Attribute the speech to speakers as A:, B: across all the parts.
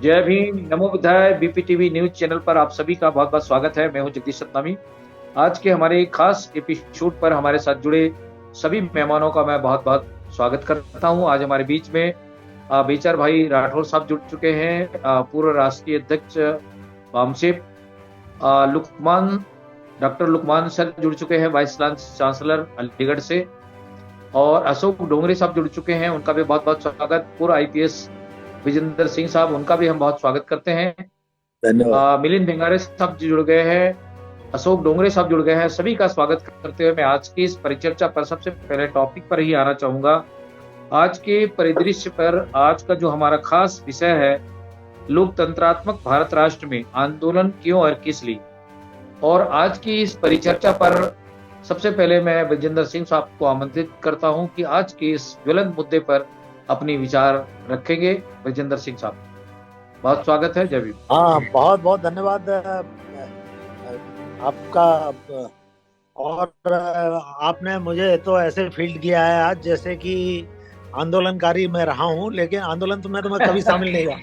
A: जय भीम, नमो बुद्धाय। बीपीटीवी news channel पर आप सभी का बहुत बहुत स्वागत है। मैं हूं जगदीश सतनामी। आज के हमारे खास एपिसोड पर हमारे साथ जुड़े सभी मेहमानों का मैं बहुत बहुत स्वागत करता हूं। आज हमारे बीच में बेचर भाई राठौर साहब जुड़ चुके हैं। पूर्व राष्ट्रीय अध्यक्ष वामसेप लुकमान, डॉक्टर लुकमान सर जुड़ चुके हैं, वाइस चांसलर अलीगढ़ से। और अशोक डोंगरे साहब जुड़ चुके हैं, उनका भी बहुत बहुत स्वागत। पूर्व आईपीएस विजेंद्र सिंह साहब, उनका भी हम बहुत स्वागत करते हैं।
B: धन्यवाद।
A: मिलिंद भिंगारे साहब जी जुड़ गए हैं, अशोक डोंगरे साहब जुड़ गए हैं। सभी का स्वागत करते हुए मैं आज की इस परिचर्चा पर सबसे पहले टॉपिक पर ही आना चाहूंगा। आज के परिदृश्य पर आज का जो हमारा खास विषय है, लोकतंत्रात्मक भारत राष्ट्र में आंदोलन क्यों और किस लिए। और आज की इस परिचर्चा पर सबसे पहले मैं विजेंद्र सिंह साहब को आमंत्रित करता हूं कि आज के इस ज्वलंत मुद्दे पर अपनी विचार रखेंगे। विजेंद्र सिंह साहब, बहुत स्वागत है। जय भीम।
B: हाँ, बहुत बहुत धन्यवाद आपका। और आपने मुझे तो ऐसे फील्ड किया है आज जैसे कि आंदोलनकारी मैं रहा हूँ, लेकिन आंदोलन तो मैं कभी शामिल नहीं हुआ।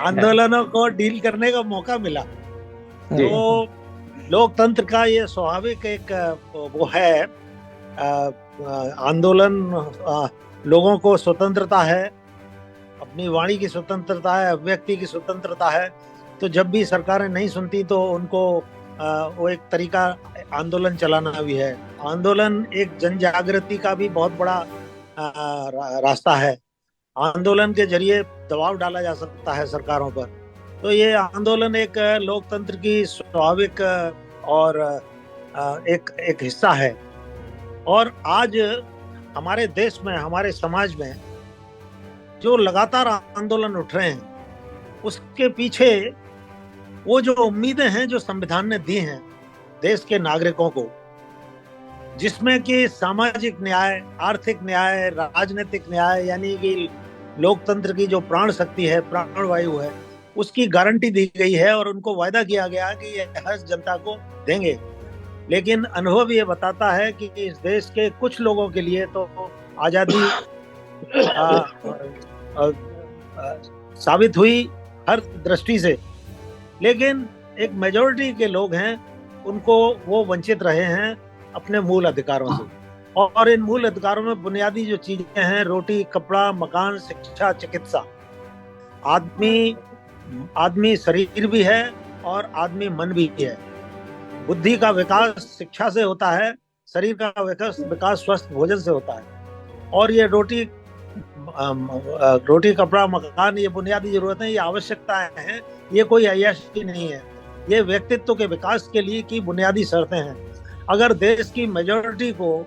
B: आंदोलनों को डील करने का मौका मिला
A: जी।
B: तो लोकतंत्र का ये स्वाभाविक एक वो है। आंदोलन, लोगों को स्वतंत्रता है, अपनी वाणी की स्वतंत्रता है, अभिव्यक्ति की स्वतंत्रता है। तो जब भी सरकारें नहीं सुनती तो उनको वो एक तरीका आंदोलन चलाना भी है। आंदोलन एक जन जागृति का भी बहुत बड़ा रास्ता है। आंदोलन के जरिए दबाव डाला जा सकता है सरकारों पर। तो ये आंदोलन एक लोकतंत्र की स्वाभाविक और एक एक हिस्सा है। और आज हमारे देश में, हमारे समाज में जो लगातार आंदोलन उठ रहे हैं, उसके पीछे वो जो उम्मीदें हैं जो संविधान ने दी हैं देश के नागरिकों को, जिसमें कि सामाजिक न्याय, आर्थिक न्याय, राजनीतिक न्याय, यानी कि लोकतंत्र की जो प्राण शक्ति है, प्राण वायु है, उसकी गारंटी दी गई है और उनको वायदा किया गया कि ये हर जनता को देंगे। लेकिन अनुभव ये बताता है कि इस देश के कुछ लोगों के लिए तो आजादी साबित हुई हर दृष्टि से, लेकिन एक मेजोरिटी के लोग हैं, उनको वो वंचित रहे हैं अपने मूल अधिकारों से। और इन मूल अधिकारों में बुनियादी जो चीजें हैं, रोटी, कपड़ा, मकान, शिक्षा, चिकित्सा। आदमी आदमी शरीर भी है और आदमी मन भी है। बुद्धि का विकास शिक्षा से होता है, शरीर का विकास स्वस्थ भोजन से होता है। और ये रोटी, कपड़ा, मकान, ये बुनियादी जरूरतें, ये आवश्यकताएं हैं, ये कोई अय्याशी नहीं है। ये व्यक्तित्व के विकास के लिए की बुनियादी शर्तें हैं। अगर देश की मेजॉरिटी को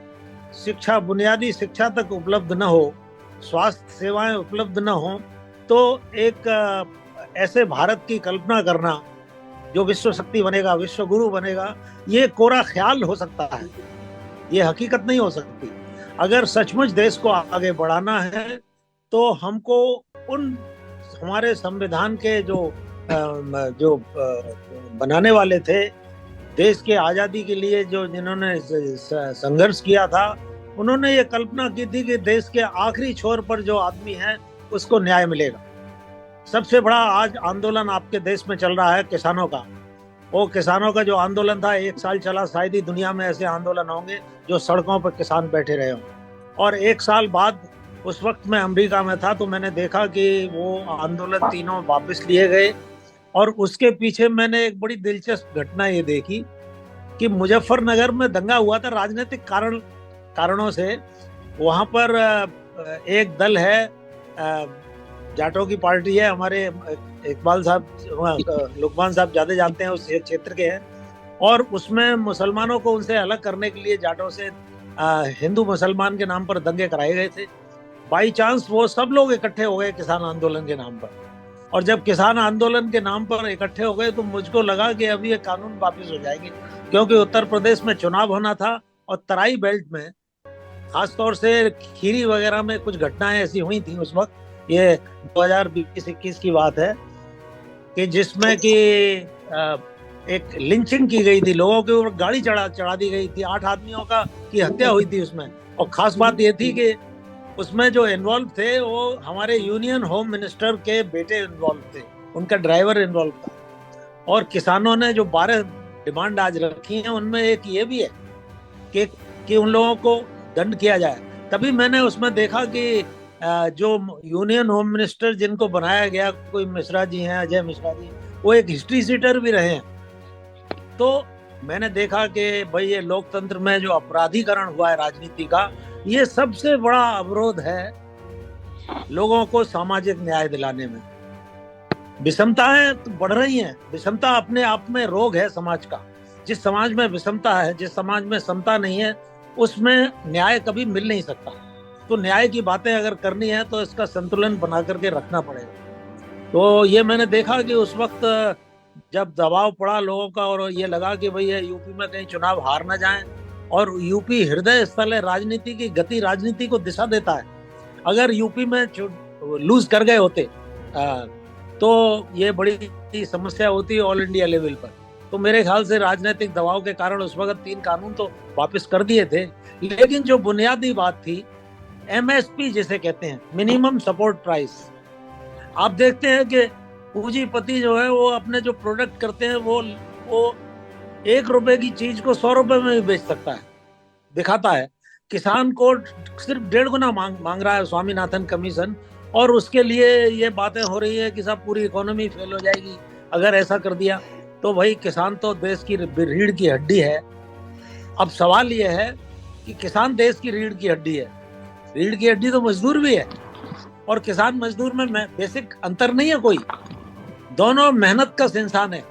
B: शिक्षा, बुनियादी शिक्षा तक उपलब्ध न हो, स्वास्थ्य सेवाएं उपलब्ध न हो, तो एक ऐसे भारत की कल्पना करना जो विश्व शक्ति बनेगा, विश्व गुरु बनेगा, ये कोरा ख्याल हो सकता है, ये हकीकत नहीं हो सकती। अगर सचमुच देश को आगे बढ़ाना है तो हमको उन हमारे संविधान के जो बनाने वाले थे, देश के आजादी के लिए जो जिन्होंने संघर्ष किया था, उन्होंने ये कल्पना की थी कि देश के आखिरी छोर पर जो आदमी है उसको न्याय मिलेगा। सबसे बड़ा आज आंदोलन आपके देश में चल रहा है किसानों का। वो किसानों का जो आंदोलन था, 1 साल चला। शायद ही दुनिया में ऐसे आंदोलन होंगे जो सड़कों पर किसान बैठे रहे हों। और 1 साल बाद, उस वक्त मैं अमेरिका में था, तो मैंने देखा कि वो आंदोलन तीनों वापस लिए गए। और उसके पीछे मैंने एक बड़ी दिलचस्प घटना ये देखी कि मुजफ्फरनगर में दंगा हुआ था राजनीतिक कारणों से। वहां पर एक दल है, जाटों की पार्टी है, हमारे इकबाल साहब, लुकमान साहब ज्यादा जानते हैं, उस क्षेत्र के हैं। और उसमें मुसलमानों को उनसे अलग करने के लिए जाटों से हिंदू मुसलमान के नाम पर दंगे कराए गए थे। बाई चांस वो सब लोग इकट्ठे हो गए किसान आंदोलन के नाम पर। और जब किसान आंदोलन के नाम पर इकट्ठे हो गए तो मुझको लगा कि अभी ये कानून वापिस हो जाएंगे, क्योंकि उत्तर प्रदेश में चुनाव होना था। और तराई बेल्ट में, खासतौर से खीरी वगैरह में कुछ घटनाएं ऐसी हुई थी उस वक्त। ये 2020-21 की बात है कि जिसमें कि एक लिंचिंग की गई थी, लोगों के ऊपर गाड़ी चढ़ा दी गई थी। 8 आदमियों की हत्या हुई थी उसमें। और खास बात ये थी कि उसमें जो इन्वॉल्व थे वो हमारे यूनियन होम मिनिस्टर के बेटे इन्वॉल्व थे, उनका ड्राइवर इन्वॉल्व था। और किसानों ने जो 12 डिमांड आज रखी हैं उनमें एक ये भी है कि उन लोगों को दंड किया जाए। तभी मैंने उसमें देखा कि जो यूनियन होम मिनिस्टर जिनको बनाया गया, कोई मिश्रा जी हैं, अजय मिश्रा जी, वो एक हिस्ट्री सीटर भी रहे हैं। तो मैंने देखा कि भाई ये लोकतंत्र में जो अपराधीकरण हुआ है राजनीति का, ये सबसे बड़ा अवरोध है लोगों को सामाजिक न्याय दिलाने में। विषमताएं तो बढ़ रही हैं, विषमता अपने आप में रोग है समाज का। जिस समाज में विषमता है, जिस समाज में समता नहीं है, उसमें न्याय कभी मिल नहीं सकता। तो न्याय की बातें अगर करनी है तो इसका संतुलन बना करके रखना पड़ेगा। तो ये मैंने देखा कि उस वक्त जब दबाव पड़ा लोगों का और ये लगा कि भाई ये यूपी में कहीं चुनाव हार ना जाए, और यूपी हृदय स्थल है राजनीति की, गति राजनीति को दिशा देता है। अगर यूपी में लूज कर गए होते तो ये बड़ी समस्या होती है ऑल इंडिया लेवल पर। तो मेरे ख्याल से राजनीतिक दबाव के कारण उस वक्त 3 कानून तो वापस कर दिए थे, लेकिन जो बुनियादी बात थी एमएसपी जिसे कहते हैं, मिनिमम सपोर्ट प्राइस, आप देखते हैं कि पूंजीपति जो है वो अपने जो प्रोडक्ट करते हैं वो 1 रुपए की चीज को 100 रुपए में भी बेच सकता है, दिखाता है। किसान को सिर्फ 1.5 गुना मांग रहा है स्वामीनाथन कमीशन, और उसके लिए ये बातें हो रही है कि सब पूरी इकोनॉमी फेल हो जाएगी अगर ऐसा कर दिया। तो भाई किसान तो देश की रीढ़ की हड्डी है। अब सवाल ये है कि किसान देश की रीढ़ की हड्डी है, रीढ़ की हड्डी तो मजदूर भी है, और किसान मजदूर में बेसिक अंतर नहीं है कोई, दोनों मेहनत का इंसान है,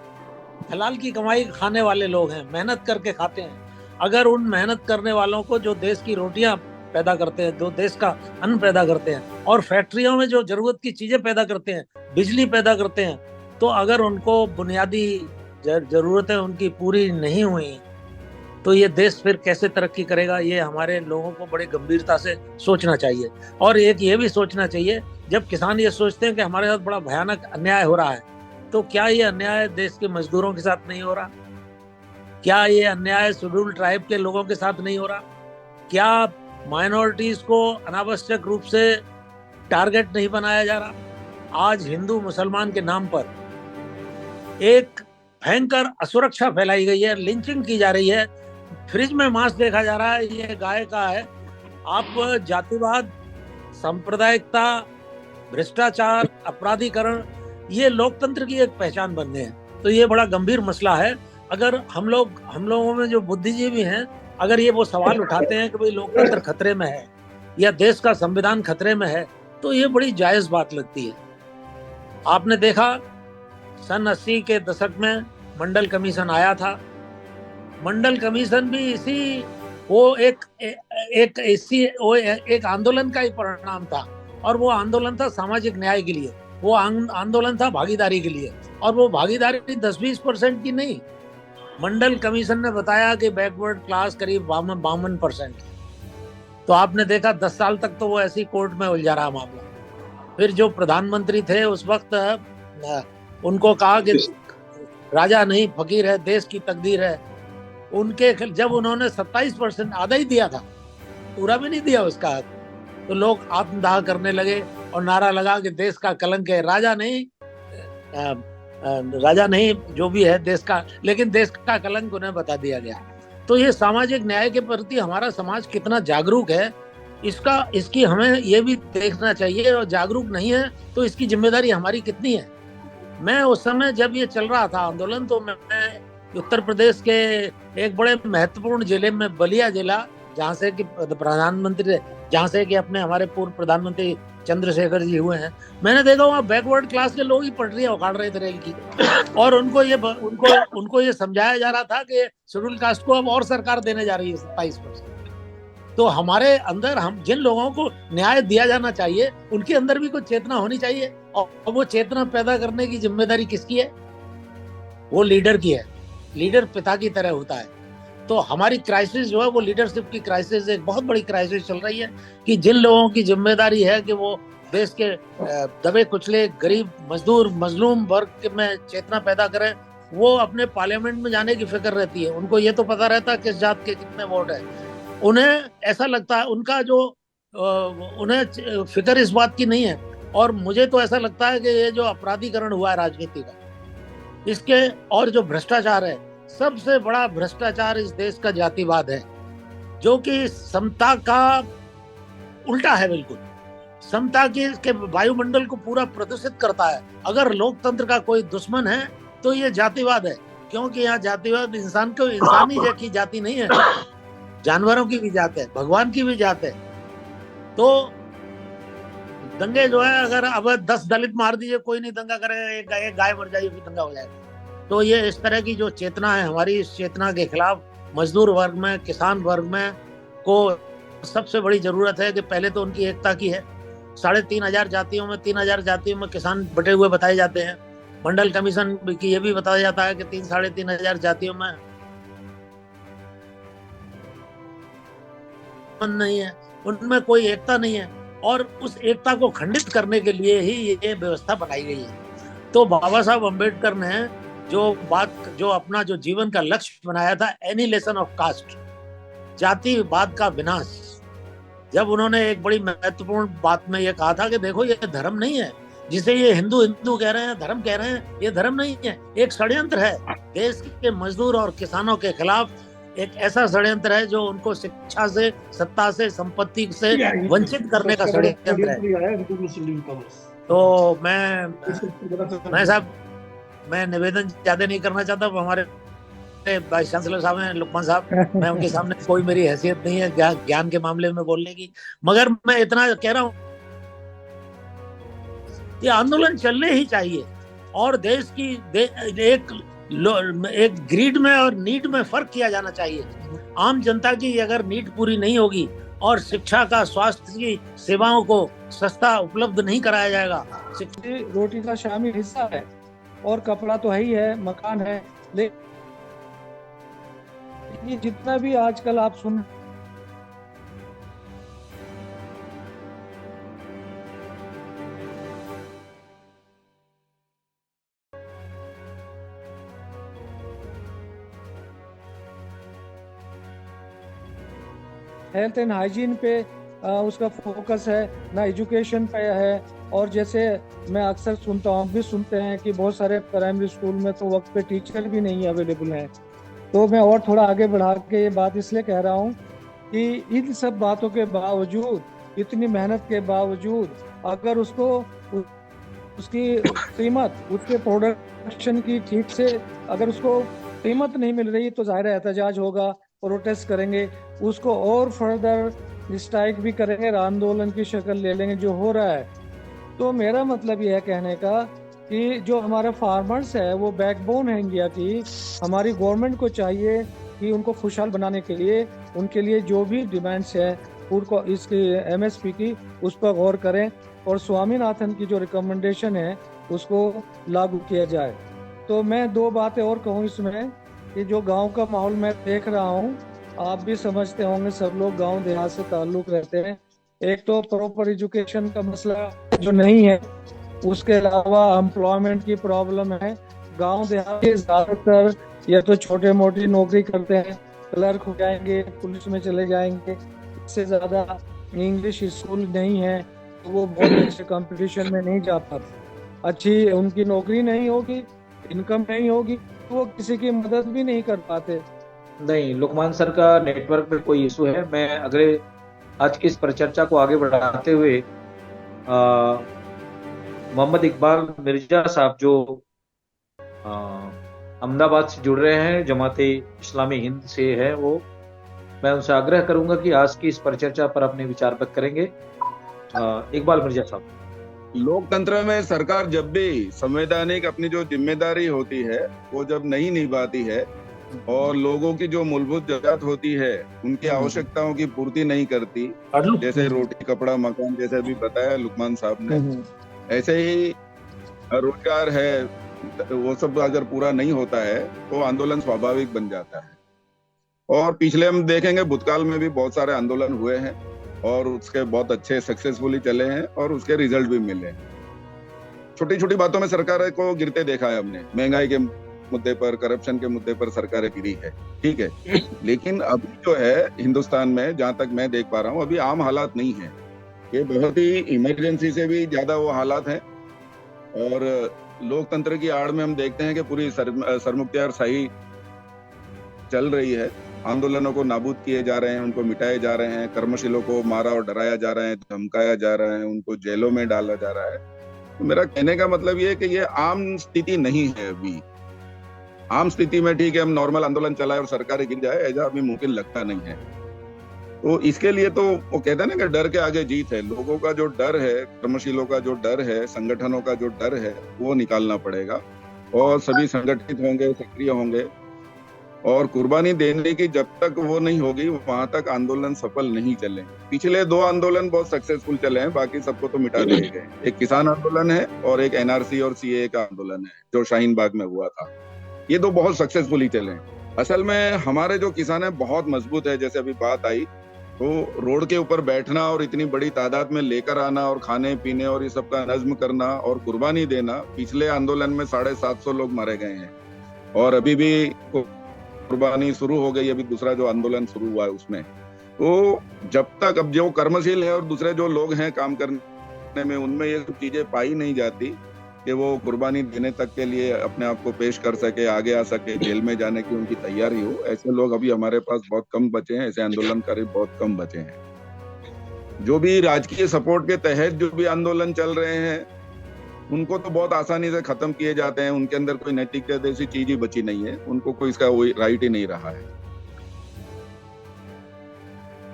B: हलाल की कमाई खाने वाले लोग हैं, मेहनत करके खाते हैं। अगर उन मेहनत करने वालों को जो देश की रोटियां पैदा करते हैं, जो देश का अन्न पैदा करते हैं, और फैक्ट्रियों में जो जरूरत की चीजें पैदा करते हैं, बिजली पैदा करते हैं, तो अगर उनको बुनियादी जरूरतें उनकी पूरी नहीं हुई तो ये देश फिर कैसे तरक्की करेगा? ये हमारे लोगों को बड़े गंभीरता से सोचना चाहिए। और एक ये भी सोचना चाहिए, जब किसान ये सोचते हैं कि हमारे साथ बड़ा भयानक अन्याय हो रहा है, तो क्या ये अन्याय देश के मजदूरों के साथ नहीं हो रहा? क्या ये अन्याय शेड्यूल ट्राइब के लोगों के साथ नहीं हो रहा? क्या माइनॉरिटीज को अनावश्यक रूप से टारगेट नहीं बनाया जा रहा? आज हिंदू मुसलमान के नाम पर एक भयंकर असुरक्षा फैलाई गई है, लिंचिंग की जा रही है, फ्रिज में मांस देखा जा रहा है, ये गाय का है। आप जातिवाद, सांप्रदायिकता, भ्रष्टाचार, अपराधीकरण, ये लोकतंत्र की एक पहचान बन गए हैं। तो ये बड़ा गंभीर मसला है। अगर हम लोगों में जो बुद्धिजीवी हैं, अगर ये वो सवाल उठाते हैं कि भाई लोकतंत्र खतरे में है या देश का संविधान खतरे में है, तो ये बड़ी जायज बात लगती है। आपने देखा सन 80 के दशक में मंडल कमीशन आया था। मंडल कमीशन भी एक आंदोलन का ही परिणाम था, और वो आंदोलन था सामाजिक न्याय के लिए, वो आंदोलन था भागीदारी के लिए, और वो भागीदारी 10-20% की नहीं। मंडल कमीशन ने बताया कि बैकवर्ड क्लास करीब 52%। तो आपने देखा 10 साल तक तो वो ऐसी कोर्ट में उलझा रहा मामला। फिर जो प्रधानमंत्री थे उस वक्त, उनको कहा कि राजा नहीं फकीर है, देश की तकदीर है। उनके जब उन्होंने 27%, आधा ही दिया था, पूरा भी नहीं दिया उसका, तो लोग आत्मदाह करने लगे और नारा लगा कि देश का कलंक है, राजा नहीं जो भी है देश का, लेकिन देश का कलंक उन्हें बता दिया गया। तो ये सामाजिक न्याय के प्रति हमारा समाज कितना जागरूक है, इसकी हमें ये भी देखना चाहिए। और जागरूक नहीं है तो इसकी जिम्मेदारी हमारी कितनी है? मैं उस समय जब ये चल रहा था आंदोलन, तो मैं उत्तर प्रदेश के एक बड़े महत्वपूर्ण जिले में, बलिया जिला, जहाँ से कि अपने हमारे पूर्व प्रधानमंत्री चंद्रशेखर जी हुए हैं, मैंने देखा वहाँ बैकवर्ड क्लास के लोग ही पटरियां उखाड़ रहे थे रेल की, और उनको ये समझाया जा रहा था कि शेड्यूल कास्ट को अब और सरकार देने जा रही है 27%। तो हमारे अंदर, हम जिन लोगों को न्याय दिया जाना चाहिए उनके अंदर भी कुछ चेतना होनी चाहिए, और वो चेतना पैदा करने की जिम्मेदारी किसकी है? वो लीडर की है। लीडर पिता की तरह होता है। तो हमारी क्राइसिस जो है वो लीडरशिप की क्राइसिस, एक बहुत बड़ी क्राइसिस चल रही है कि जिन लोगों की जिम्मेदारी है कि वो देश के दबे कुचले गरीब मजदूर मजलूम वर्ग में चेतना पैदा करें, वो अपने पार्लियामेंट में जाने की फिक्र रहती है। उनको ये तो पता रहता है किस जात के कितने वोट है। उन्हें ऐसा लगता है, उनका जो उन्हें फिक्र इस बात की नहीं है। और मुझे तो ऐसा लगता है कि ये जो अपराधीकरण हुआ है राजनीति का, इसके और जो भ्रष्टाचार है, सबसे बड़ा भ्रष्टाचार इस देश का जातिवाद है, जो कि समता का उल्टा है बिल्कुल। समता के वायुमंडल को पूरा प्रदूषित करता है। अगर लोकतंत्र का कोई दुश्मन है तो ये जातिवाद है, क्योंकि यहाँ जातिवाद इंसान को इंसानी की जाति नहीं है, जानवरों की भी जात है, भगवान की भी जात है। तो दंगे जो है, अगर अब 10 दलित मार दीजिए, कोई नहीं दंगा करेगा, एक गाय मर जाएगी दंगा हो जाएगा। तो ये इस तरह की जो चेतना है हमारी, इस चेतना के खिलाफ मजदूर वर्ग में, किसान वर्ग में को सबसे बड़ी जरूरत है कि पहले तो उनकी एकता की है। 3,500 जातियों में 3,000 जातियों में किसान बटे हुए बताए जाते हैं। मंडल कमीशन की ये भी बताया जाता है कि 3,500 जातियों में नहीं है, उनमें कोई एकता नहीं है, और उस एकता को खंडित करने के लिए ही ये व्यवस्था बनाई गई है। तो बाबा साहब अम्बेडकर ने जो अपना जो जीवन का लक्ष्य बनाया था, एनिहिलेशन ऑफ कास्ट, जातिवाद का विनाश, जब उन्होंने एक बड़ी महत्वपूर्ण बात में ये कहा था कि देखो ये धर्म नहीं है, जिसे ये हिंदू हिंदू कह रहे हैं, धर्म कह रहे हैं, ये धर्म नहीं है, एक षड्यंत्र है देश के मजदूर और किसानों के खिलाफ। एक ऐसा षड्यंत्र है जो उनको शिक्षा से, सत्ता से, संपत्ति से वंचित करने का षड्यंत्र है। तो मैं साहब, मैं निवेदन ज्यादा नहीं करना चाहता। हमारे वाइस चांसलर साहब हैं, लुकमान साहब, मैं उनके सामने कोई मेरी हैसियत नहीं है ज्ञान के मामले में बोलने की, मगर मैं इतना कह रहा हूँ, ये आंदोलन चलने ही चाहिए। और देश की एक ग्रीड में और नीड में फर्क किया जाना चाहिए। आम जनता की अगर नीड पूरी नहीं होगी और शिक्षा का, स्वास्थ्य की सेवाओं को सस्ता उपलब्ध नहीं कराया जाएगा,
C: रोटी का शामिल हिस्सा है, और कपड़ा तो है ही है, मकान है, लेकिन ये जितना भी आजकल आप सुन हेल्थ एंड हाइजीन पे उसका फोकस है, ना एजुकेशन पे है। और जैसे मैं अक्सर सुनता हूँ, भी सुनते हैं कि बहुत सारे प्राइमरी स्कूल में तो वक्त पे टीचर भी नहीं अवेलेबल हैं। तो मैं और थोड़ा आगे बढ़ा के ये बात इसलिए कह रहा हूँ कि इन सब बातों के बावजूद, इतनी मेहनत के बावजूद, अगर उसको उसकी कीमत, उसके प्रोडक्शन की ठीक से अगर उसको कीमत नहीं मिल रही, तो जाहिर है एहतजाज होगा, प्रोटेस्ट करेंगे, उसको और फर्दर स्ट्राइक भी करेंगे, आंदोलन की शक्ल ले लेंगे, जो हो रहा है। तो मेरा मतलब यह है कहने का कि जो हमारे फार्मर्स है वो बैकबोन है इंडिया की। हमारी गवर्नमेंट को चाहिए कि उनको खुशहाल बनाने के लिए उनके लिए जो भी डिमांड्स है फूड को, इसकी MSP की, उस पर गौर करें, और स्वामीनाथन की जो रिकमेंडेशन है उसको लागू किया जाए। तो मैं 2 बातें और कहूँ इसमें कि जो गांव का माहौल मैं देख रहा हूँ, आप भी समझते होंगे, सब लोग गांव देहात से ताल्लुक रहते हैं। एक तो प्रॉपर एजुकेशन का मसला जो नहीं है, उसके अलावा एम्प्लॉयमेंट की प्रॉब्लम है। गांव देहात के ज्यादातर या तो छोटे मोटी नौकरी करते हैं, क्लर्क हो जाएंगे, पुलिस में चले जाएंगे, इससे ज्यादा इंग्लिश स्कूल नहीं है, तो वो बहुत अच्छे कंपटीशन में नहीं जा पाते। अच्छी उनकी नौकरी नहीं होगी, इनकम नहीं होगी, तो वो किसी की मदद भी नहीं कर पाते।
A: नहीं, लुकमान सर का नेटवर्क में कोई इशू है। मैं अगले आज की इस परिचर्चा को आगे बढ़ाते हुए मोहम्मद इकबाल मिर्जा साहब जो अहमदाबाद से जुड़ रहे हैं, जमाते इस्लामी हिंद से है वो, मैं उनसे आग्रह करूंगा कि आज की इस परिचर्चा पर अपने विचार व्यक्त करेंगे। इकबाल मिर्जा साहब।
D: लोकतंत्र में सरकार जब भी संवैधानिक अपनी जो जिम्मेदारी होती है वो जब नहीं निभाती है और लोगों की जो मूलभूत जरूरत होती है उनकी आवश्यकताओं की पूर्ति नहीं करती, जैसे रोटी, कपड़ा, मकान, जैसे भी बताया लुकमान साहब ने, ऐसे ही रोजगार है, वो सब अगर पूरा नहीं होता है तो आंदोलन स्वाभाविक बन जाता है। और पिछले हम देखेंगे भूतकाल में भी बहुत सारे आंदोलन हुए हैं और उसके बहुत अच्छे सक्सेसफुली चले हैं और उसके रिजल्ट भी मिले हैं। छोटी छोटी बातों में सरकार को गिरते देखा है हमने, महंगाई के मुद्दे पर, करप्शन के मुद्दे पर सरकारें गिरी है, ठीक है। लेकिन अभी जो है हिंदुस्तान में, जहां तक मैं देख पा रहा हूँ, अभी आम हालात नहीं है। ये बहुत ही इमरजेंसी से भी ज्यादा वो हालात हैं। और लोकतंत्र की आड़ में हम देखते हैं कि पूरी सरमुख्तियारशाही चल रही है। आंदोलनों को नाबूद किए जा रहे हैं, उनको मिटाए जा रहे हैं, कर्मशीलों को मारा और डराया जा रहा है, धमकाया जा रहा है, उनको जेलों में डाला जा रहा है। तो मेरा कहने का मतलब ये है कि ये आम स्थिति नहीं है अभी। आम स्थिति में ठीक है, हम नॉर्मल आंदोलन चलाए और सरकारें गिर जाए, ऐसा अभी मुमकिन लगता नहीं है। तो इसके लिए तो वो कहते हैं ना कि डर के आगे जीत है। लोगों का जो डर है, कर्मशीलों का जो डर है, संगठनों का जो डर है, वो निकालना पड़ेगा और सभी संगठित होंगे, सक्रिय होंगे। और कुर्बानी देने की जब तक वो नहीं होगी, वहां तक आंदोलन सफल नहीं चले। पिछले 2 आंदोलन बहुत सक्सेसफुल चले हैं, बाकी सबको तो मिटा दिए गए। एक किसान आंदोलन है और एक एनआरसी और सीए का आंदोलन है जो शाहीन बाग में हुआ था। ये 2 बहुत सक्सेसफुली चले हैं। असल में हमारे जो किसान है बहुत मजबूत है। जैसे अभी बात आई, तो रोड के ऊपर बैठना और इतनी बड़ी तादाद में लेकर आना और खाने पीने और ये सब का नज्म करना और कुर्बानी देना। पिछले आंदोलन में 750 लोग मारे गए हैं और अभी भी कुर्बानी शुरू हो गई। अभी दूसरा जो आंदोलन शुरू हुआ है उसमें, तो जब तक अब जो कर्मशील है और दूसरे जो लोग हैं काम करने में, उनमें ये सब चीजें पाई नहीं जाती कि वो कुर्बानी देने तक के लिए अपने आप को पेश कर सके, आगे आ सके, जेल में जाने की उनकी तैयारी हो, ऐसे लोग अभी हमारे पास बहुत कम बचे हैं। ऐसे आंदोलनकारी बहुत कम बचे हैं। जो भी राजकीय सपोर्ट के तहत जो भी आंदोलन चल रहे हैं, उनको तो बहुत आसानी से खत्म किए जाते हैं। उनके अंदर कोई नैतिकता जैसी चीज ही बची नहीं है, उनको कोई इसका राइट ही नहीं रहा है।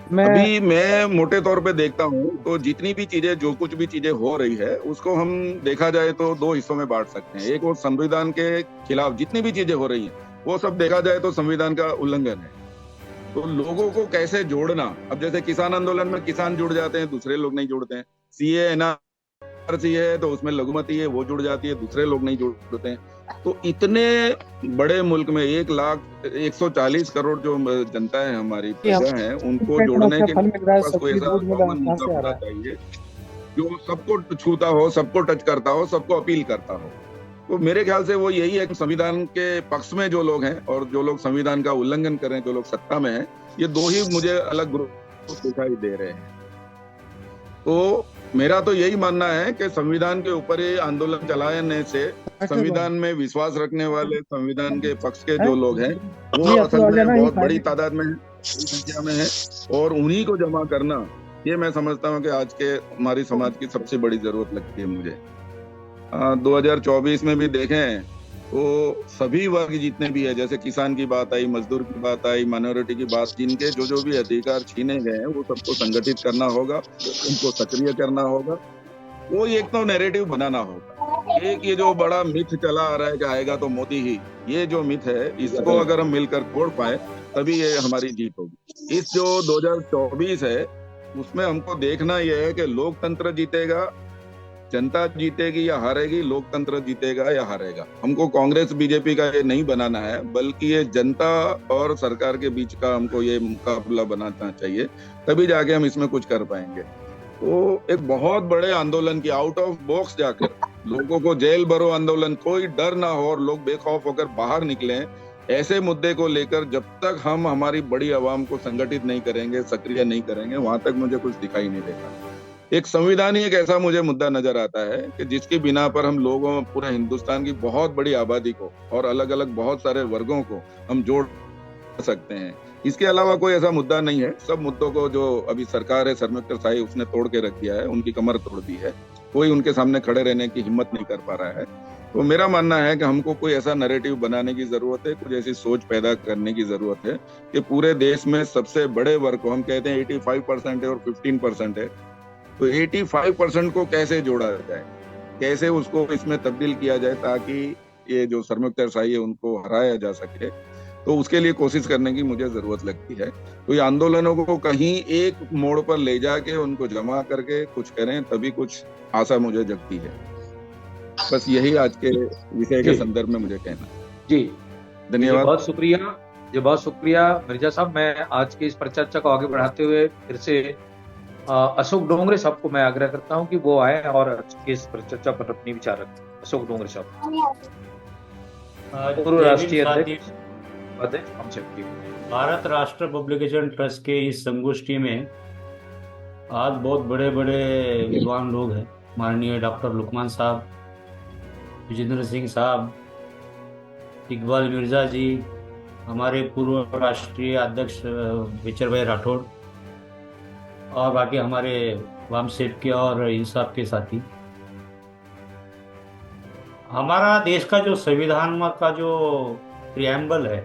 D: अभी मैं मोटे तौर पे देखता हूँ तो जितनी भी चीजें, जो कुछ भी चीजें हो रही है, उसको हम देखा जाए तो 2 हिस्सों में बांट सकते हैं। एक, वो संविधान के खिलाफ जितनी भी चीजें हो रही हैं, वो सब देखा जाए तो संविधान का उल्लंघन है। तो लोगों को कैसे जोड़ना, अब जैसे किसान आंदोलन में किसान जुड़ जाते हैं, दूसरे लोग नहीं जुड़ते हैं। सीए एनआरसी है तो उसमें लघुमती है, वो जुड़ जाती है, दूसरे लोग नहीं जुड़ते हैं। तो इतने बड़े मुल्क में 140 करोड़ जो जनता है, हमारी प्रजा है, उनको जोड़ने के लिए कोई ऐसा कॉमन मुद्दा होना चाहिए जो सबको छूता हो, सबको टच करता हो, सबको अपील करता हो। तो मेरे ख्याल से वो यही है कि संविधान के पक्ष में जो लोग हैं और जो लोग संविधान का उल्लंघन कर रहे हैं, जो लोग सत्ता में हैं, ये 2 ही मुझे अलग ग्रुप दिखाई दे रहे हैं। तो मेरा तो यही मानना है कि संविधान के ऊपर ये आंदोलन चलाने से संविधान में विश्वास रखने वाले, संविधान के पक्ष के जो लोग हैं, वो असल में बहुत बड़ी तादाद में है, बड़ी संख्या में है, और उन्हीं को जमा करना, ये मैं समझता हूँ कि आज के हमारी समाज की सबसे बड़ी जरूरत लगती है मुझे। 2024 में भी देखें तो सभी वर्ग जितने भी है, जैसे किसान की बात आई, मजदूर की बात आई, माइनॉरिटी की बात, जिनके जो भी अधिकार छीने गए हैं, वो सबको संगठित करना होगा, उनको सक्रिय करना होगा। वो एक तो नैरेटिव बनाना होगा। एक ये जो बड़ा मिथ चला आ रहा है कि आएगा तो मोदी ही, ये जो मिथ है, इसको अगर हम मिलकर तोड़ पाए तभी ये हमारी जीत होगी। इस जो 2024 है उसमें हमको देखना यह है कि लोकतंत्र जीतेगा, जनता जीतेगी या हारेगी, लोकतंत्र जीतेगा या हारेगा। हमको कांग्रेस बीजेपी का ये नहीं बनाना है, बल्कि ये जनता और सरकार के बीच का हमको ये मुकाबला बनाना चाहिए, तभी जाके हम इसमें कुछ कर पाएंगे। तो एक बहुत बड़े आंदोलन की आउट ऑफ बॉक्स जाकर लोगों को जेल भरो आंदोलन, कोई डर ना हो और लोग बेखौफ होकर बाहर निकलें, ऐसे मुद्दे को लेकर जब तक हम हमारी बड़ी आवाम को संगठित नहीं करेंगे, सक्रिय नहीं करेंगे, वहां तक मुझे कुछ दिखाई नहीं देगा। एक संविधान ही एक ऐसा मुझे मुद्दा नजर आता है कि जिसकी बिना पर हम लोगों, पूरे हिंदुस्तान की बहुत बड़ी आबादी को और अलग अलग बहुत सारे वर्गों को हम जोड़ सकते हैं। इसके अलावा कोई ऐसा मुद्दा नहीं है। सब मुद्दों को जो अभी सरकार है, सरमुख्तियारशाही, उसने तोड़ के रख दिया है, उनकी कमर तोड़ दी है। कोई उनके सामने खड़े रहने की हिम्मत नहीं कर पा रहा है। तो मेरा मानना है कि हमको कोई ऐसा नैरेटिव बनाने की जरूरत है, कुछ ऐसी सोच पैदा करने की जरूरत है कि पूरे देश में सबसे बड़े वर्ग को, हम कहते हैं 85% है और 15% है, तो 85% को कैसे जोड़ा जाए, कैसे उसको इसमें तब्दील किया जाए ताकि ये जो सरमुख्तियारशाही है उनको हराया जा सके। तो उसके लिए कोशिश करने की मुझे जरूरत लगती है। तो ये आंदोलनों को कहीं एक मोड़ पर ले जाके उनको जमा करके कुछ करें, तभी कुछ आशा मुझे जगती है। बस यही आज के विषय के संदर्भ में मुझे कहना।
A: जी
D: धन्यवाद।
A: बहुत शुक्रिया जी, बहुत शुक्रिया मिर्जा साहब। मैं आज की इस परिचर्चा को आगे बढ़ाते हुए फिर से अशोक डोंगरे साहब को मैं आग्रह करता हूं कि वो आए और आज की इस परिचर्चा पर अपनी विचार रखें। अशोक डोंगरे साहब। पूर्व
E: जय भीम
A: राष्ट्रीय
E: साथी।
A: अध्यक्ष अध्यक्ष हमसे की।
E: भारत राष्ट्र पब्लिकेशन ट्रस्ट के इस संगोष्ठी में आज बहुत बड़े बड़े विद्वान लोग हैं। माननीय डॉक्टर लुकमान साहब, विजेंद्र सिंह साहब, इकबाल मिर्जा जी, हमारे पूर्व राष्ट्रीय अध्यक्ष विचर भाई राठौड़, और बाकी हमारे वाम सेठ के और इंसाफ के साथी। हमारा देश का जो संविधान का जो प्रियम्बल है,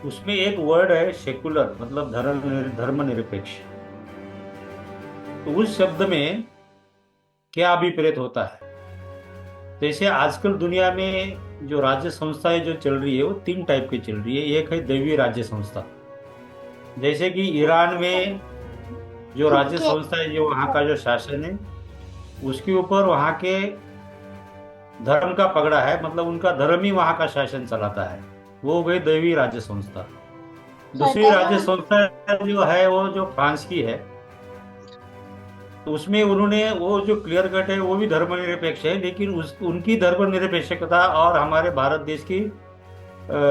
E: उसमें एक वर्ड है सेकुलर, मतलब धर्मनिरपेक्ष। तो उस शब्द में क्या अभिप्रेत होता है? जैसे आजकल दुनिया में जो राज्य संस्थाएं जो चल रही है वो 3 टाइप की चल रही है। एक है दैवीय राज्य संस्था, जैसे कि ईरान में जो राज्य संस्था है, जो वहाँ का जो शासन है, उसके ऊपर वहाँ के धर्म का पगड़ा है, मतलब उनका धर्म ही वहाँ का शासन चलाता है, वो हो गई दैवीय राज्य संस्था। दूसरी राज्य संस्था जो है वो जो फ्रांस की है, तो उसमें उन्होंने वो जो क्लियर कट है वो भी धर्मनिरपेक्ष है, लेकिन उनकी धर्मनिरपेक्षता और हमारे भारत देश की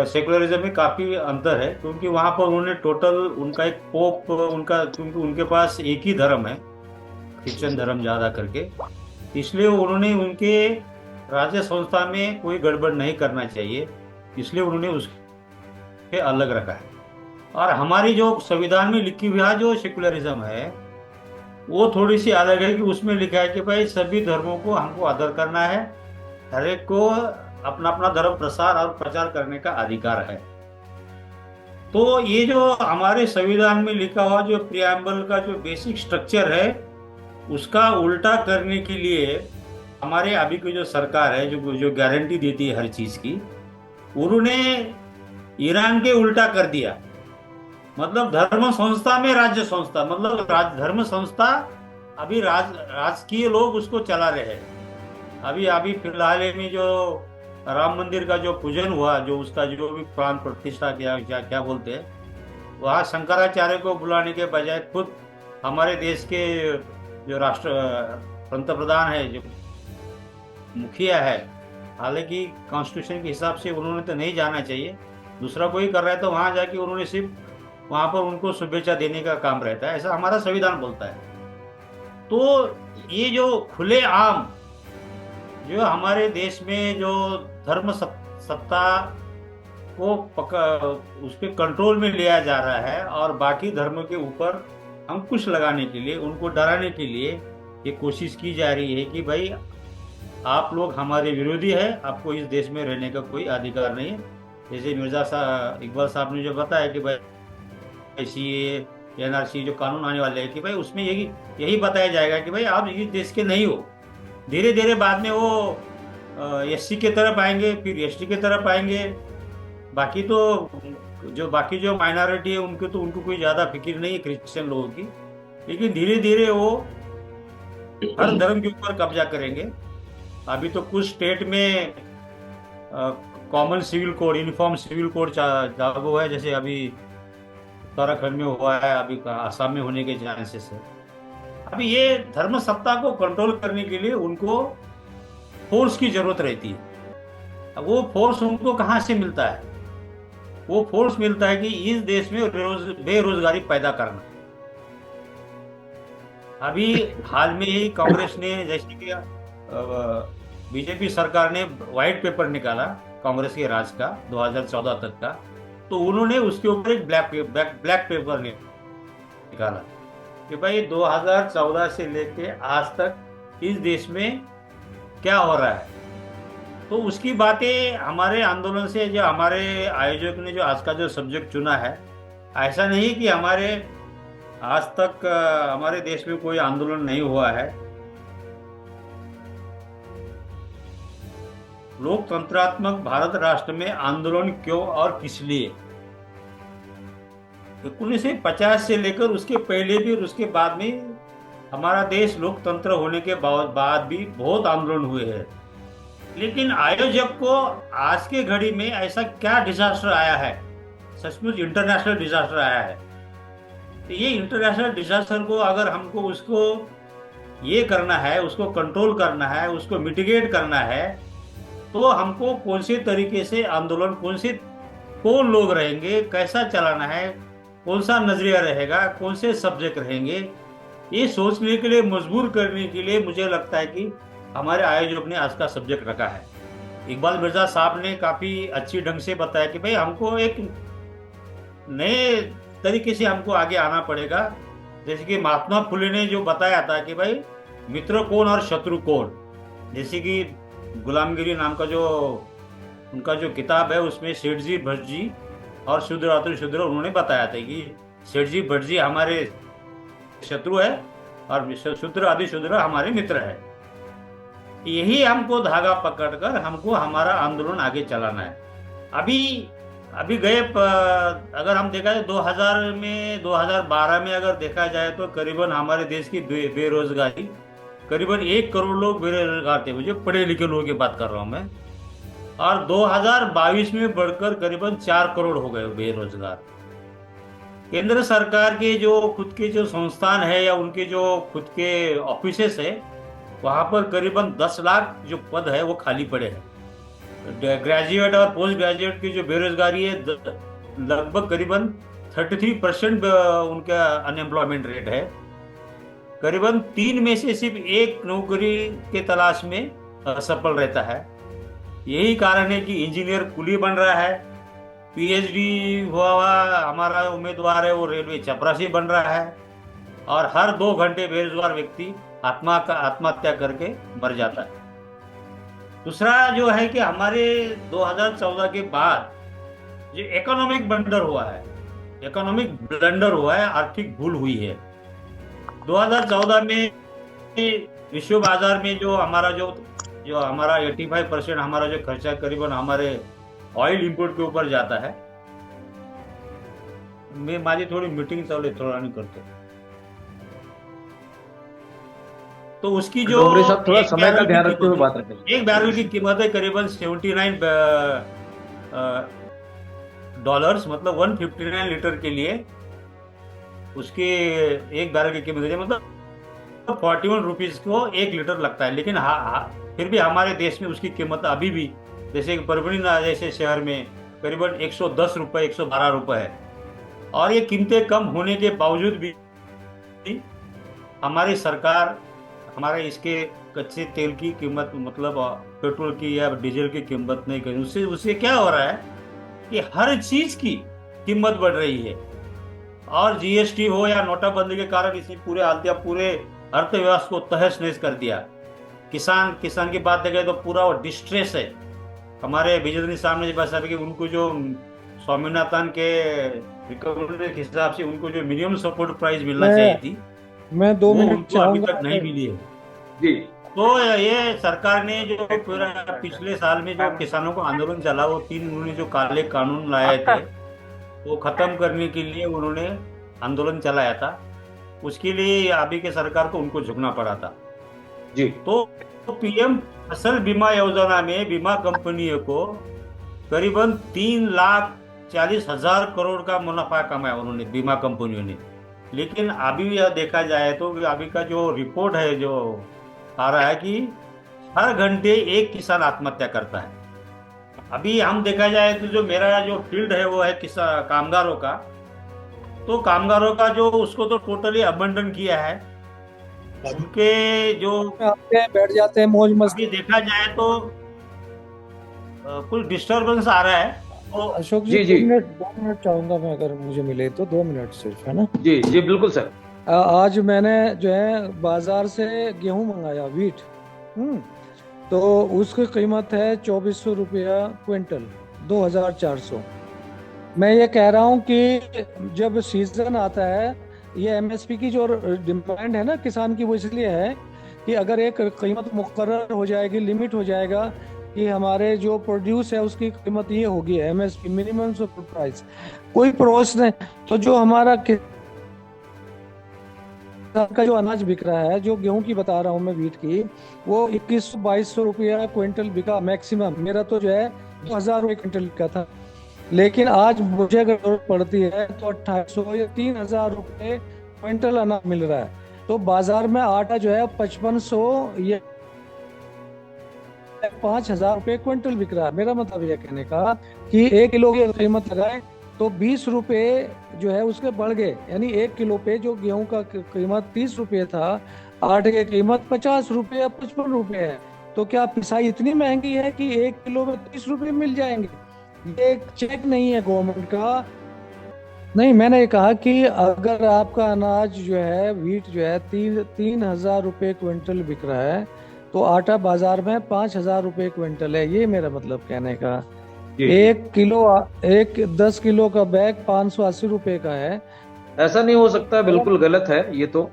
E: सेकुलरिज्म में काफी अंतर है, क्योंकि वहां पर उन्होंने टोटल उनका एक पोप, उनका क्योंकि उनके पास एक ही धर्म है, क्रिश्चियन धर्म ज्यादा करके, इसलिए उन्होंने उनके राज्य संस्था में कोई गड़बड़ नहीं करना चाहिए, इसलिए उन्होंने उसके अलग रखा है। और हमारी जो संविधान में लिखी हुई जो सेकुलरिज्म है वो थोड़ी सी अलग है, कि उसमें लिखा है कि भाई सभी धर्मों को हमको आदर करना है, हर एक को अपना अपना धर्म प्रसार और प्रचार करने का अधिकार है। तो ये जो हमारे संविधान में लिखा हुआ जो प्रियम्बल का जो बेसिक स्ट्रक्चर है, उसका उल्टा करने के लिए हमारे अभी की जो सरकार है, जो गारंटी देती है हर चीज की, उन्होंने ईरान के उल्टा कर दिया। मतलब धर्म संस्था में राज्य संस्था, मतलब धर्म संस्था अभी राजकीय लोग उसको चला रहे हैं। अभी फिलहाल में जो राम मंदिर का जो पूजन हुआ, जो उसका जो भी प्राण प्रतिष्ठा किया, क्या बोलते हैं, वहाँ शंकराचार्य को बुलाने के बजाय खुद हमारे देश के जो राष्ट्र पंतप्रधान है, जो मुखिया है, हालांकि कॉन्स्टिट्यूशन के हिसाब से उन्होंने तो नहीं जाना चाहिए, दूसरा कोई कर रहा है तो वहां जाके उन्होंने सिर्फ वहां पर उनको शुभेच्छा देने का काम रहता है, ऐसा हमारा संविधान बोलता है। तो ये जो खुले आम जो हमारे देश में जो धर्म सत्ता को उस पर कंट्रोल में लिया जा रहा है, और बाकी धर्मों के ऊपर अंकुश लगाने के लिए, उनको डराने के लिए ये कोशिश की जा रही है कि भाई आप लोग हमारे विरोधी है, आपको इस देश में रहने का कोई अधिकार नहीं है। जैसे मिर्जा इकबाल साहब ने जो बताया कि भाई NRC जो कानून आने वाले हैं कि भाई उसमें यही बताया जाएगा कि भाई आप इस देश के नहीं हो। धीरे धीरे बाद में वो SC के तरफ आएंगे, फिर ST के तरफ आएंगे। बाकी जो माइनॉरिटी है उनको कोई ज्यादा फिक्र नहीं है क्रिश्चियन लोगों की, लेकिन धीरे धीरे वो हर धर्म के ऊपर कब्जा करेंगे। अभी तो कुछ स्टेट में common civil code, uniform civil code लागू है, जैसे अभी उत्तराखंड में हुआ है, अभी आसाम में होने के चांसेस है। अभी ये धर्म सत्ता को कंट्रोल करने के लिए उनको फोर्स की जरूरत रहती है। अब वो फोर्स उनको कहाँ से मिलता है? वो फोर्स मिलता है कि इस देश में बेरोजगारी पैदा करना। अभी हाल में ही कांग्रेस ने, जैसे कि बीजेपी सरकार ने व्हाइट पेपर निकाला कांग्रेस के राज का 2014 तक का, तो उन्होंने उसके ऊपर एक ब्लैक पेपर निकाला कि भाई 2014 से लेके आज तक इस देश में क्या हो रहा है। तो उसकी बातें हमारे आंदोलन से, जो हमारे आयोजक ने जो आज का जो सब्जेक्ट चुना है, ऐसा नहीं कि हमारे आज तक हमारे देश में कोई आंदोलन नहीं हुआ है। लोकतंत्रात्मक भारत राष्ट्र में आंदोलन क्यों और किस लिए? 1950 से लेकर उसके पहले भी और उसके बाद में हमारा देश लोकतंत्र होने के बाद भी बहुत आंदोलन हुए हैं, लेकिन आयोजक को आज के घड़ी में ऐसा क्या डिजास्टर आया है, सचमुच इंटरनेशनल डिजास्टर आया है। तो ये इंटरनेशनल डिजास्टर को अगर हमको उसको ये करना है, उसको कंट्रोल करना है, उसको मिटिगेट करना है, तो हमको कौन से तरीके से आंदोलन, कौन लोग रहेंगे, कैसा चलाना है, कौन सा नजरिया रहेगा, कौन से सब्जेक्ट रहेंगे, ये सोचने के लिए, मजबूर करने के लिए मुझे लगता है कि हमारे आयोजक ने आज का सब्जेक्ट रखा है। इकबाल मिर्जा साहब ने काफी अच्छी ढंग से बताया कि भाई हमको एक नए तरीके से हमको आगे आना पड़ेगा। जैसे कि महात्मा फुले ने जो बताया था कि भाई मित्र कौन और शत्रु कौन, जैसे कि गुलामगिरी नाम का जो उनका जो किताब है उसमें सेठजी भट्टजी और शूद्र अतिशूद्र उन्होंने बताया था कि सेठजी भट्टजी हमारे शत्रु है और शूद्र अतिशूद्र हमारे मित्र है। यही हमको धागा पकड़कर हमको हमारा आंदोलन आगे चलाना है। अभी गए अगर हम देखा जाए 2000 में 2012 में अगर देखा जाए तो करीबन हमारे देश की बेरोजगारी करीबन 1 करोड़ लोग बेरोजगार थे, मुझे पढ़े लिखे लोगों की बात कर रहा हूँ मैं, और 2022 में बढ़कर करीबन 4 करोड़ हो गए बेरोजगार। केंद्र सरकार के जो खुद के जो संस्थान है या उनके जो खुद के ऑफिसेस है वहां पर करीबन 10 लाख जो पद है वो खाली पड़े हैं। ग्रेजुएट और पोस्ट ग्रेजुएट की जो बेरोजगारी है लगभग करीबन 33% उनका अनएम्प्लॉयमेंट रेट है। करीबन 3 में से सिर्फ 1 नौकरी के तलाश में असफल रहता है। यही कारण है कि इंजीनियर कुली बन रहा है, पीएचडी हुआ हमारा उम्मीदवार है वो रेलवे चपरासी बन रहा है, और हर 2 घंटे बेरोजगार व्यक्ति आत्महत्या करके मर जाता है। दूसरा जो है कि हमारे 2014 के बाद जो इकोनॉमिक ब्लंडर हुआ है, आर्थिक भूल हुई है। 2014 में विश्व बाजार में जो हमारा 85% हमारा जो खर्चा करीबन हमारे ऑयल इंपोर्ट के ऊपर जाता है। मैं माझी थोड़ी मीटिंग चालू है, थोड़ा नहीं करते तो उसकी जो
A: साहब थोड़ा समय का ध्यान रखते हुए बात रखें।
E: एक बैरल की कीमत है करीबन $79, मतलब 159 लीटर के लिए उसके एक बैरल की कीमत है, मतलब 41 रुपीज को 1 लीटर लगता है। लेकिन फिर भी हमारे देश में उसकी कीमत अभी भी जैसे परभणी जैसे शहर में करीबन 110 रुपये 112 रुपये है। और ये कीमतें कम होने के बावजूद भी हमारी सरकार हमारे इसके कच्चे तेल की कीमत, मतलब पेट्रोल की या डीजल की कीमत नहीं करी। उससे क्या हो रहा है कि हर चीज की कीमत बढ़ रही है, और जीएसटी हो या नोटाबंदी के कारण इसी पूरे अर्थव्यवस्था को तहस नहस कर दिया। किसान की बात देखें तो पूरा वो डिस्ट्रेस है। हमारे बिजली साहब ने बता कि उनको जो स्वामीनाथन के रिकवरी के हिसाब से उनको जो मिनिमम सपोर्ट प्राइस मिलना चाहिए थी,
C: मैं 2 मिनट
E: उनको अभी तक नहीं मिली है
A: जी।
E: तो ये सरकार ने जो पूरा पिछले साल में जो किसानों को आंदोलन चला, वो 3 उन्होंने जो काले कानून लाए थे वो खत्म करने के लिए उन्होंने आंदोलन चलाया था। उसके लिए अभी के सरकार को उनको झुकना पड़ा था
A: जी।
E: तो पीएम फसल बीमा योजना में बीमा कंपनियों को करीबन 3,40,000 करोड़ का मुनाफा कमाया उन्होंने, बीमा कंपनियों ने। लेकिन अभी यह देखा जाए तो अभी का जो रिपोर्ट है जो आ रहा है कि हर घंटे 1 किसान आत्महत्या करता है। अभी हम देखा जाए तो जो मेरा जो फील्ड है वो है कामगारों का, तो कामगारों का जो उसको तो टोटली अबंडन किया है। उनके जो
C: बैठ जाते हैं मौज मस्ती।
E: देखा जाए तो कुछ डिस्टरबेंस आ रहा है। तो
C: अशोक जी 2 मिनट चाहूंगा मैं, अगर मुझे मिले तो 2 मिनट सिर्फ, है ना?
A: जी जी बिल्कुल सर।
C: आज मैंने जो है बाजार से गेहूं मंगाया, व्हीट, तो उसकी कीमत है 2400 रुपया क्विंटल, 2400। मैं ये कह रहा हूँ कि जब सीजन आता है, ये एमएसपी की जो डिमांड है ना किसान की, वो इसलिए है कि अगर एक कीमत मुकर्रर हो जाएगी, लिमिट हो जाएगा कि हमारे जो प्रोड्यूस है उसकी कीमत ये होगी, एमएसपी मिनिमम सपोर्ट प्राइस, कोई प्रोसेस नहीं, तो जो हमारा का जो अनाज बिक रहा है, जो गेहूं की बता रहा हूं मैं, व्हीट की, वो 2100-2200 रुपया क्विंटल बिका मैक्सिमम। मेरा तो जो है 2000 रुपये क्विंटल बिका था। लेकिन आज मुझे अगर जरूरत पड़ती है तो 2800 या 3000 रुपये क्विंटल अनाज मिल रहा है। तो बाजार में आटा जो है 5500 या 5,000 रुपए क्विंटल बिक रहा है। मेरा मतलब यह कहने का कि 1 किलो की कीमत लगाए तो 20 रुपए जो है उसके बढ़ गए, यानी 1 किलो पे जो गेहूं का कीमत 30 रुपए था, आटे की कीमत 50 रुपए या 55 रुपए है। तो क्या पिसाई इतनी महंगी है कि 1 किलो में 30 रुपए मिल जाएंगे? ये एक चेक नहीं है गवर्नमेंट का। नहीं, मैंने ये कहा कि अगर आपका अनाज जो है, व्हीट जो है 3,000 रुपए क्विंटल बिक रहा है, तो आटा बाजार में 5,000 रुपए क्विंटल है। ये मेरा मतलब कहने का।
A: जी।
C: 10 किलो का बैग 580 रुपए का है।
A: ऐसा नहीं हो सकता, बिल्कुल गलत है ये तो।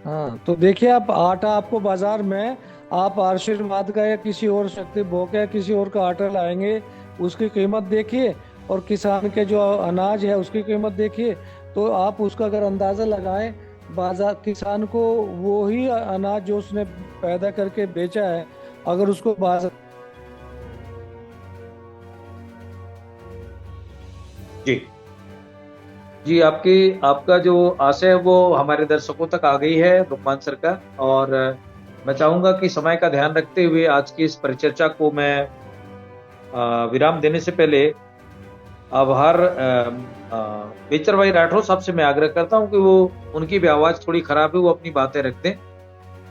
C: हाँ, तो देखिए, आप आटा आपको बाजार में आप आशीर्वाद का या किसी और शक्ति भोग या किसी और का आटा लाएंगे, उसकी कीमत देखिए और किसान के जो अनाज है उसकी कीमत देखिए, तो आप उसका अगर अंदाजा लगाएं, बाजार किसान को वो ही अनाज जो उसने पैदा करके बेचा है, अगर उसको बाजार।
A: जी जी, आपका जो आशय है वो हमारे दर्शकों तक आ गई है लुकमान सर का। और मैं चाहूंगा कि समय का ध्यान रखते हुए आज की इस परिचर्चा को मैं विराम देने से पहले आभार बेचर भाई राठौर साहब से मैं आग्रह करता हूं कि वो, उनकी भी आवाज थोड़ी खराब है, वो अपनी बातें रख दें।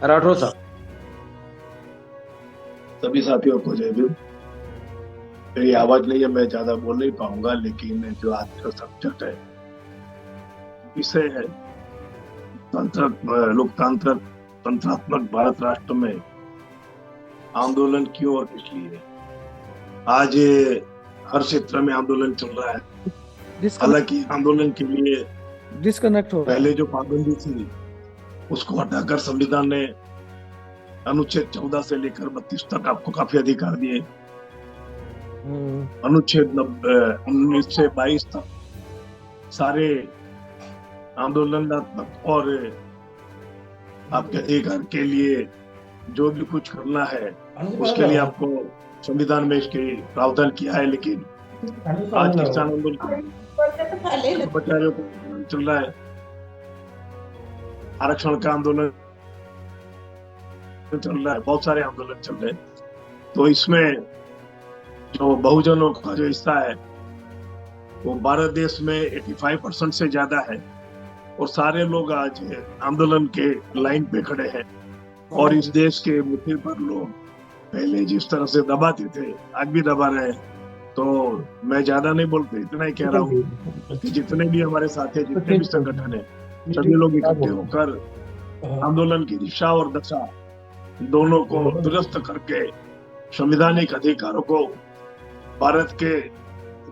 A: राठौर साहब।
F: सभी साथियों को जय भीम। मेरी आवाज नहीं है, मैं ज्यादा बोल नहीं पाऊंगा, लेकिन जो आज का सब्जेक्ट है, विषय है लोकतांत्रिक तंत्रात्मक भारत राष्ट्र में आंदोलन क्यों और किस लिए। आज हर क्षेत्र में आंदोलन चल रहा है। हालांकि आंदोलन के लिए
C: डिस्कनेक्ट हो
F: पहले जो पाबंदी थी उसको हटाकर संविधान ने अनुच्छेद 14 से लेकर 32 तक आपको काफी अधिकार दिए। अनुच्छेद 19 से 22 तक सारे आंदोलनात्मक और आपके अधिकार के लिए जो भी कुछ करना है उसके लिए आपको संविधान में इसके प्रावधान किया है। लेकिन आज किसान आंदोलन कर्मचारियों को चल रहा है, आरक्षण का आंदोलन चल रहा है, बहुत सारे आंदोलन चल रहे हैं। तो इसमें जो बहुजनों का जो हिस्सा है वो भारत देश में 85% से ज्यादा है, और सारे लोग आज आंदोलन के लाइन पे खड़े हैं। और इस देश के मुद्दे पर लोग पहले जिस तरह से दबाते थे आज भी दबा रहे हैं। तो मैं ज्यादा नहीं बोलते, इतना ही कह रहा हूँ कि जितने भी हमारे साथ है, जितने भी संगठन है, सभी लोग इकट्ठे होकर आंदोलन की दिशा और दशा दोनों को दुरुस्त करके संवैधानिक अधिकारों को भारत के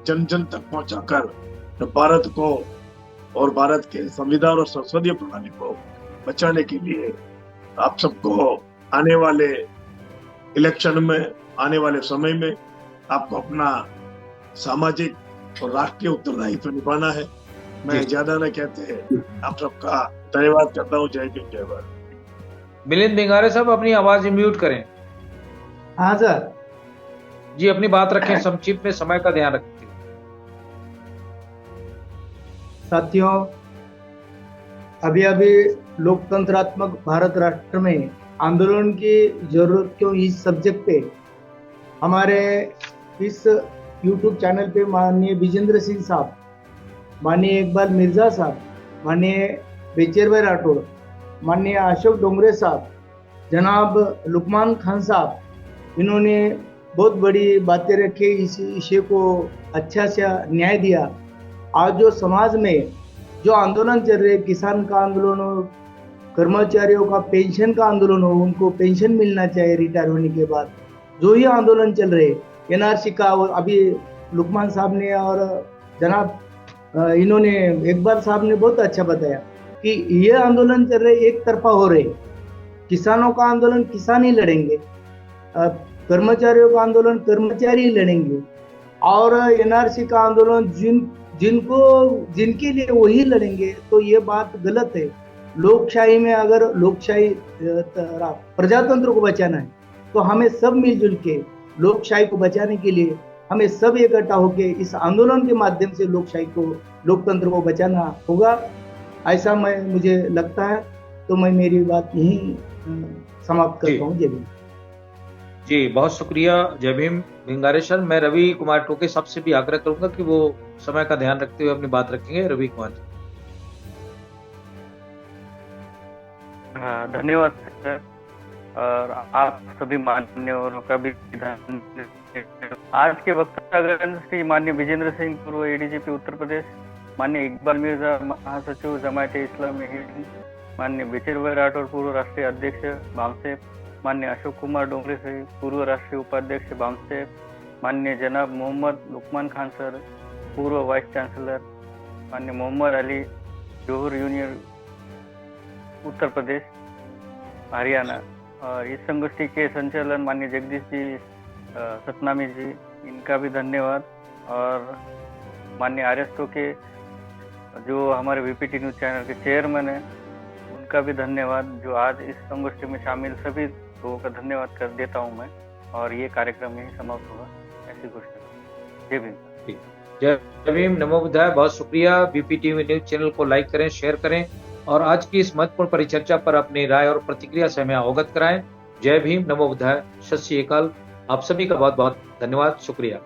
F: जन जन तक पहुंचाकर भारत को और भारत के संविधान और संसदीय प्रणाली को बचाने के लिए आप सबको आने वाले इलेक्शन में, आने वाले समय में आपको अपना सामाजिक और राष्ट्रीय उत्तरदायित्व निभाना है। मैं ज्यादा न कहते हैं, आप सबका धन्यवाद करता हूँ। जय भीम, जय भारत।
A: मिलिंद बेंगारे साहब, अपनी आवाज म्यूट करें।
G: हाँ सर
A: जी, अपनी बात रखें संक्षिप्त में, समय का ध्यान रखें।
G: साथियों, अभी अभी लोकतंत्रात्मक भारत राष्ट्र में आंदोलन की जरूरत क्यों, इस सब्जेक्ट पे हमारे इस YouTube चैनल पे माननीय विजेंद्र सिंह साहब, माननीय इकबाल मिर्जा साहब, माननीय बेचर भाई राठौर, माननीय अशोक डोंगरे साहब, जनाब लुकमान खान साहब, इन्होंने बहुत बड़ी बातें रखी, इस विषय को अच्छा से न्याय दिया। आज जो समाज में जो आंदोलन चल रहे, किसान का आंदोलन हो, कर्मचारियों का पेंशन का आंदोलन हो, उनको पेंशन मिलना चाहिए रिटायर होने के बाद, जो ही आंदोलन चल रहे, एनआरसी का, अभी लुकमान साहब ने और जनाब इन्होंने इकबाल साहब ने बहुत अच्छा बताया कि ये आंदोलन चल रहे एक तरफा हो रहे। किसानों का आंदोलन किसान ही लड़ेंगे, कर्मचारियों का आंदोलन कर्मचारी ही लड़ेंगे, और एनआरसी का आंदोलन जिनके लिए वही लड़ेंगे। तो ये बात गलत है। लोकशाही में अगर लोकशाही प्रजातंत्र को बचाना है तो हमें सब मिलजुल के लोकशाही को बचाने के लिए हमें सब इकट्ठा होकर इस आंदोलन के माध्यम से लोकशाही को, लोकतंत्र को बचाना होगा, ऐसा मुझे लगता है। तो मैं मेरी बात यहीं समाप्त करता हूँ। जय भीम।
A: जी, बहुत शुक्रिया। जय भीम भिंगारे सर। मैं रवि कुमार टोके साहब से भी आग्रह करूंगा कि वो समय का ध्यान रखते हुए अपनी बात रखेंगे। रवि कुमार जी।
H: हाँ, धन्यवाद सर। और आप सभी मान्यवरों का भी धन्यवाद। आज के वक्तागण श्री माननीय विजेंद्र सिंह, पूर्व एडीजीपी उत्तर प्रदेश, माननीय इकबाल मिर्जा, महासचिव जमायत इस्लामी हिंद, माननीय बिचिर भाई राठौर, पूर्व राष्ट्रीय अध्यक्ष बामसेप, माननीय अशोक कुमार डोंगरे सही, पूर्व राष्ट्रीय उपाध्यक्ष बामसेप, माननीय जनाब मोहम्मद लुकमान खान सर, पूर्व वाइस चांसलर, माननीय मोहम्मद अली, जोहर यूनियन उत्तर प्रदेश हरियाणा, और इस संगोष्ठी के संचालन माननीय जगदीश जी सतनामी जी, इनका भी धन्यवाद। और माननीय आर.एस. टोके जो हमारे वीपीटी न्यूज चैनल के चेयरमैन है, उनका भी धन्यवाद। जो आज इस संगोष्ठी में शामिल सभी लोगों का धन्यवाद कर देता हूं मैं, और ये कार्यक्रम यही समाप्त हुआ। ऐसी घोषणा। जय भीम।
A: जय भीम, नमो बुद्धाय। बहुत शुक्रिया। बीपीटीवी न्यूज चैनल को लाइक करें, शेयर करें और आज की इस महत्वपूर्ण परिचर्चा पर अपनी राय और प्रतिक्रिया से हमें अवगत कराएं। जय भीम, नमो बुद्धाय, सत श्री अकाल। आप सभी का बहुत बहुत धन्यवाद, शुक्रिया।